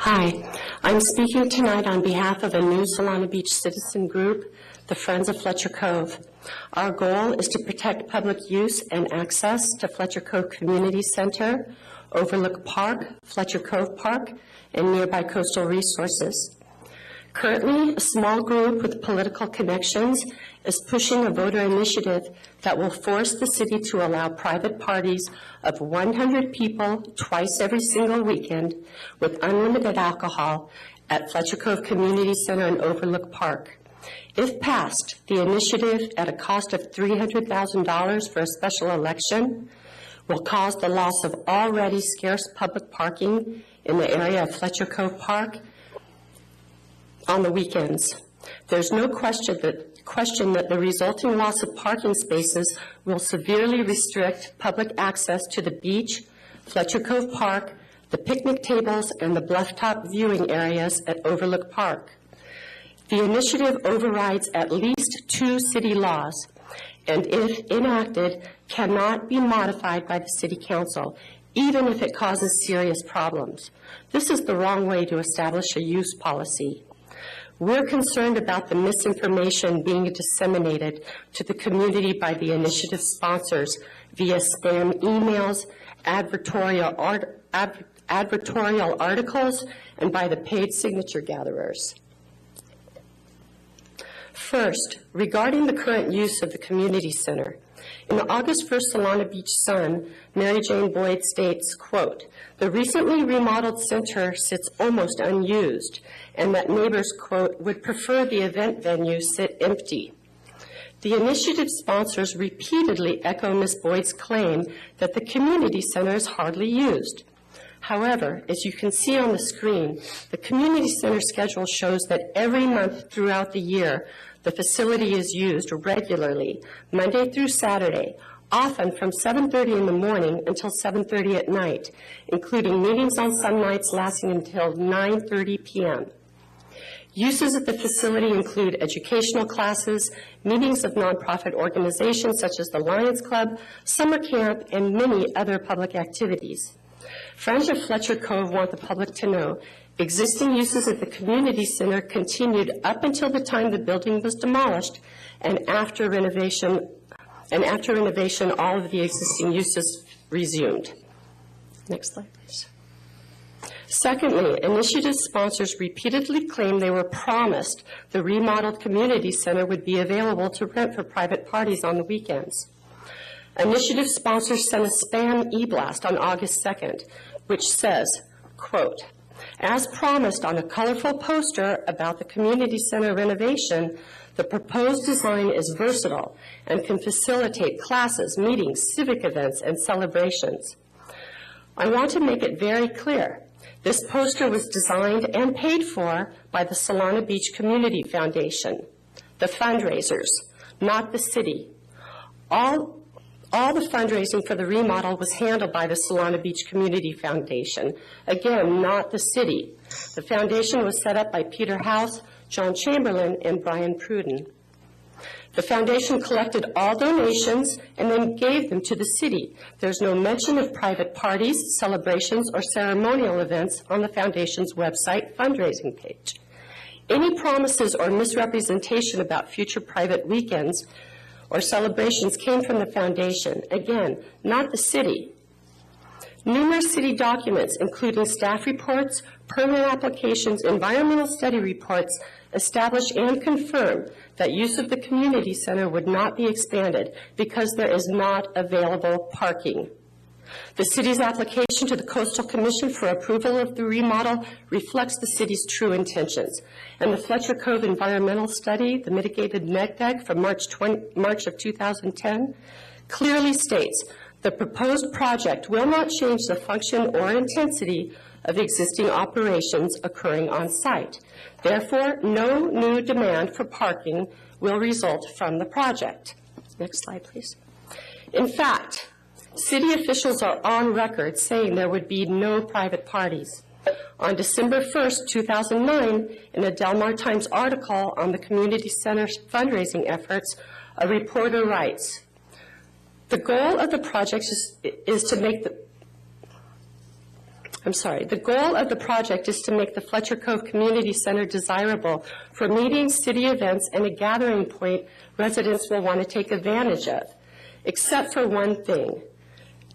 Hi, I'm speaking tonight on behalf of a new Solana Beach citizen group, the Friends of Fletcher Cove. Our goal is to protect public use and access to Fletcher Cove Community Center, Overlook Park, Fletcher Cove Park, and nearby coastal resources. Currently, a small group with political connections is pushing a voter initiative that will force the city to allow private parties of 100 people twice every single weekend with unlimited alcohol at Fletcher Cove Community Center and Overlook Park. If passed, the initiative, at a cost of $300,000 for a special election, will cause the loss of already scarce public parking in the area of Fletcher Cove Park on the weekends. There's no question that the resulting loss of parking spaces will severely restrict public access to the beach, Fletcher Cove Park, the picnic tables, and the blufftop viewing areas at Overlook Park. The initiative overrides at least 2 city laws, and if enacted, cannot be modified by the City Council, even if it causes serious problems. This is the wrong way to establish a use policy. We're concerned about the misinformation being disseminated to the community by the initiative sponsors via spam emails, advertorial articles, and by the paid signature gatherers. First, regarding the current use of the community center, in the August 1st Solana Beach Sun, Mary Jane Boyd states, quote, "The recently remodeled center sits almost unused, and that neighbors, quote, would prefer the event venue sit empty." The initiative sponsors repeatedly echo Ms. Boyd's claim that the community center is hardly used. However, as you can see on the screen, the community center schedule shows that every month throughout the year, the facility is used regularly, Monday through Saturday, often from 7:30 in the morning until 7:30 at night, including meetings on some nights lasting until 9:30 p.m. Uses at the facility include educational classes, meetings of nonprofit organizations such as the Lions Club, summer camp, and many other public activities. Friends of Fletcher Cove want the public to know existing uses at the community center continued up until the time the building was demolished, and after renovation, all of the existing uses resumed. Next slide, please. Secondly, initiative sponsors repeatedly claim they were promised the remodeled community center would be available to rent for private parties on the weekends. Initiative sponsors sent a spam e-blast on August 2nd, which says, quote, "As promised on a colorful poster about the community center renovation, the proposed design is versatile and can facilitate classes, meetings, civic events, and celebrations." I want to make it very clear. This poster was designed and paid for by the Solana Beach Community Foundation, the fundraisers, not the city. All the fundraising for the remodel was handled by the Solana Beach Community Foundation, again, not the city. The foundation was set up by Peter House, John Chamberlain, and Brian Pruden. The foundation collected all donations and then gave them to the city. There's no mention of private parties, celebrations, or ceremonial events on the foundation's website fundraising page. Any promises or misrepresentation about future private weekends or celebrations came from the foundation, again, not the city. Numerous city documents, including staff reports, permit applications, environmental study reports, establish and confirm that use of the community center would not be expanded because there is not available parking. The city's application to the Coastal Commission for approval of the remodel reflects the city's true intentions. And the Fletcher Cove Environmental Study, the mitigated neg deck from March of 2010, clearly states the proposed project will not change the function or intensity of existing operations occurring on site. Therefore, no new demand for parking will result from the project. Next slide, please. In fact, city officials are on record saying there would be no private parties. On December 1st, 2009, in a Del Mar Times article on the community center's fundraising efforts, a reporter writes, "The goal of the project is to make the The goal of the project is to make the Fletcher Cove Community Center desirable for meetings, city events, and a gathering point residents will want to take advantage of, except for one thing.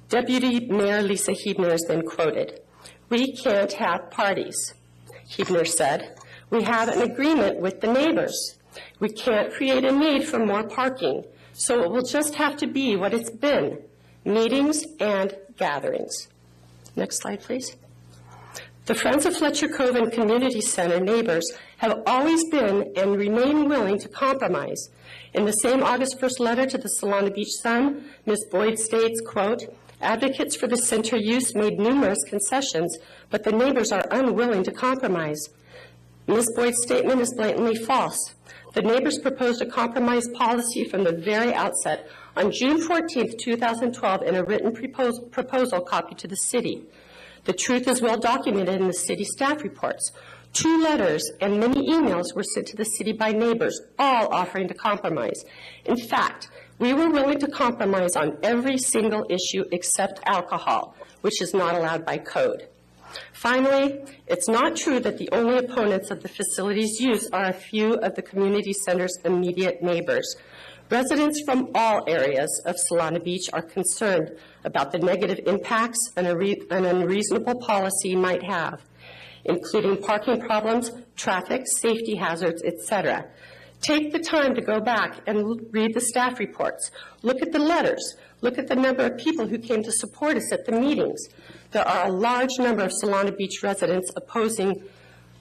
Deputy Mayor Lisa Huebner is then quoted, "We can't have parties," Huebner said. "We have an agreement with the neighbors. We can't create a need for more parking, so it will just have to be what it's been, meetings and gatherings." Next slide, please. The Friends of Fletcher Cove and Community Center neighbors have always been and remain willing to compromise. In the same August 1st letter to the Solana Beach Sun, Ms. Boyd states, quote, "Advocates for the center use made numerous concessions, but the neighbors are unwilling to compromise." Ms. Boyd's statement is blatantly false. The neighbors proposed a compromise policy from the very outset on June 14, 2012, in a written proposal copied to the city. The truth is well documented in the city staff reports. 2 letters and many emails were sent to the city by neighbors, all offering to compromise. In fact, we were willing to compromise on every single issue except alcohol, which is not allowed by code. Finally, it's not true that the only opponents of the facility's use are a few of the community center's immediate neighbors. Residents from all areas of Solana Beach are concerned about the negative impacts an unreasonable policy might have, including parking problems, traffic, safety hazards, etc. Take the time to go back and read the staff reports. Look at the letters. Look at the number of people who came to support us at the meetings. There are a large number of Solana Beach residents opposing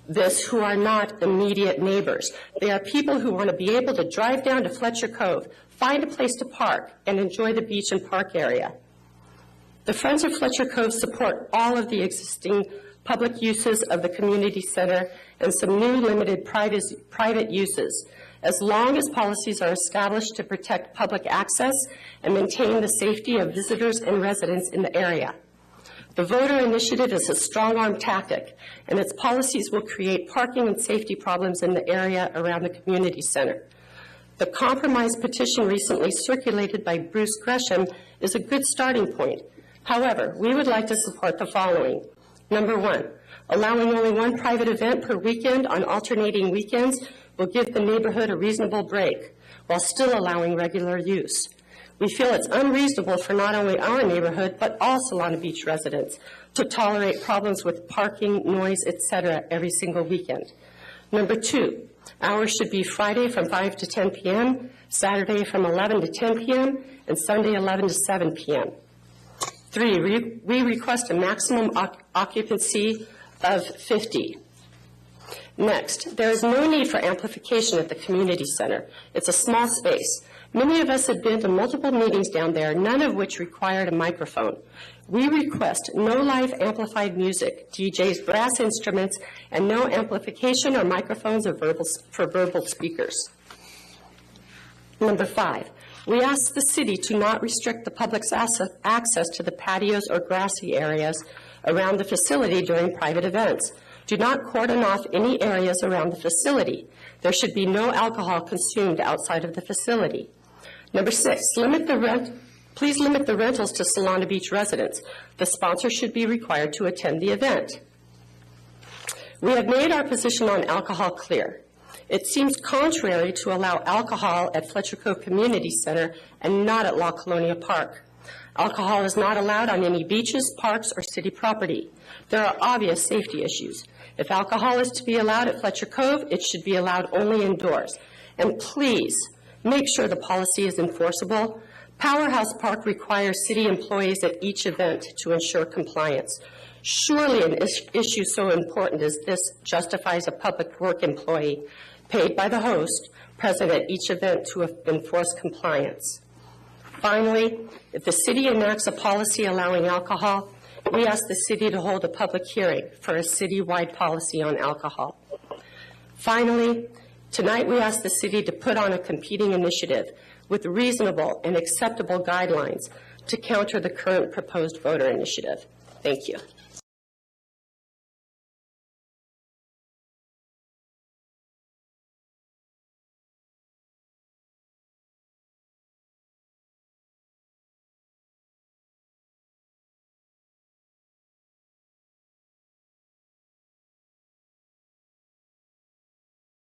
this who are not immediate neighbors. They are people who want to be able to drive down to Fletcher Cove, find a place to park, and enjoy the beach and park area. The Friends of Fletcher Cove support all of the existing public uses of the community center and some new limited private uses, as long as policies are established to protect public access and maintain the safety of visitors and residents in the area. The voter initiative is a strong-arm tactic, and its policies will create parking and safety problems in the area around the community center. The compromise petition recently circulated by Bruce Gresham is a good starting point. However, we would like to support the following. Number 1, allowing only one private event per weekend on alternating weekends will give the neighborhood a reasonable break, while still allowing regular use. We feel it's unreasonable for not only our neighborhood, but all Solana Beach residents to tolerate problems with parking, noise, etc. every single weekend. Number 2, hours should be Friday from 5 to 10 p.m., Saturday from 11 to 10 p.m., and Sunday 11 to 7 p.m. 3, we request a maximum occupancy of 50. Next, there is no need for amplification at the community center. It's a small space. Many of us have been to multiple meetings down there, none of which required a microphone. We request no live amplified music, DJs, brass instruments, and no amplification or microphones for verbal speakers. Number 5, we ask the city to not restrict the public's access to the patios or grassy areas around the facility during private events. Do not cordon off any areas around the facility. There should be no alcohol consumed outside of the facility. Number 6, please limit the rentals to Solana Beach residents. The sponsor should be required to attend the event. We have made our position on alcohol clear. It seems contrary to allow alcohol at Fletcher Cove Community Center and not at La Colonia Park. Alcohol is not allowed on any beaches, parks, or city property. There are obvious safety issues. If alcohol is to be allowed at Fletcher Cove, it should be allowed only indoors. And please, make sure the policy is enforceable. Powerhouse Park requires city employees at each event to ensure compliance. Surely an issue so important as this justifies a public work employee paid by the host present at each event to enforce compliance. Finally, if the city enacts a policy allowing alcohol, we ask the city to hold a public hearing for a city-wide policy on alcohol. Finally, tonight we ask the city to put on a competing initiative with reasonable and acceptable guidelines to counter the current proposed voter initiative. Thank you.